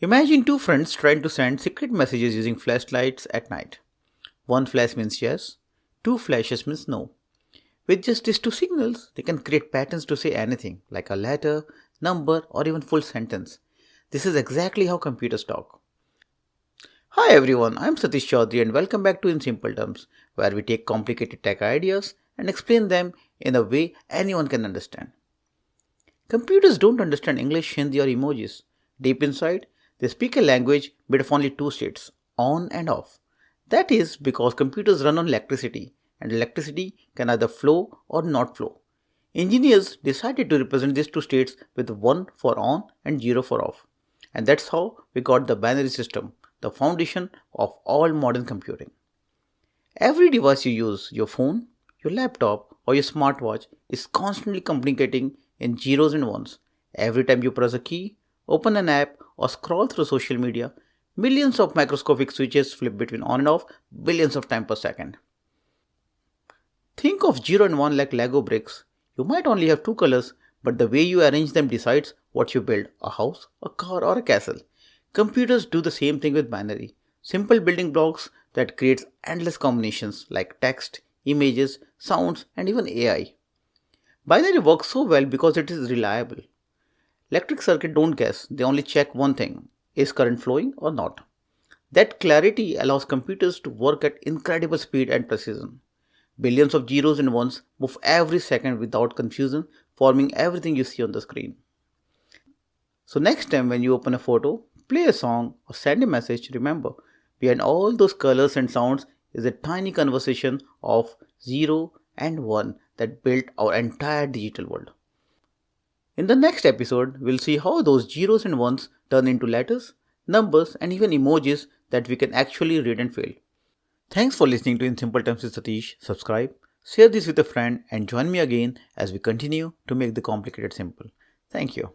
Imagine two friends trying to send secret messages using flashlights at night. One flash means yes, two flashes means no. With just these two signals, they can create patterns to say anything, like a letter, number, or even full sentence. This is exactly how computers talk. Hi everyone, I'm Satish Chaudhary and welcome back to In Simple Terms, where we take complicated tech ideas and explain them in a way anyone can understand. Computers don't understand English, Hindi, or emojis. Deep inside, they speak a language made of only two states, on and off. That is because computers run on electricity, and electricity can either flow or not flow. Engineers decided to represent these two states with 1 for on and 0 for off. And that's how we got the binary system, the foundation of all modern computing. Every device you use, your phone, your laptop, or your smartwatch, is constantly communicating in zeros and ones. Every time you press a key, open an app, or scroll through social media, millions of microscopic switches flip between on and off billions of times per second. Think of 0 and 1 like Lego bricks. You might only have two colors, but the way you arrange them decides what you build, a house, a car, or a castle. Computers do the same thing with binary. Simple building blocks that creates endless combinations like text, images, sounds, and even AI. Binary works so well because it is reliable. Electric circuits don't guess, they only check one thing: is current flowing or not? That clarity allows computers to work at incredible speed and precision. Billions of zeros and ones move every second without confusion, forming everything you see on the screen. So, next time when you open a photo, play a song, or send a message, remember, behind all those colors and sounds is a tiny conversation of 0 and 1 that built our entire digital world. In the next episode, we'll see how those zeros and ones turn into letters, numbers, and even emojis that we can actually read and feel. Thanks for listening to In Simple Terms with Satish. Subscribe, share this with a friend, and join me again as we continue to make the complicated simple. Thank you.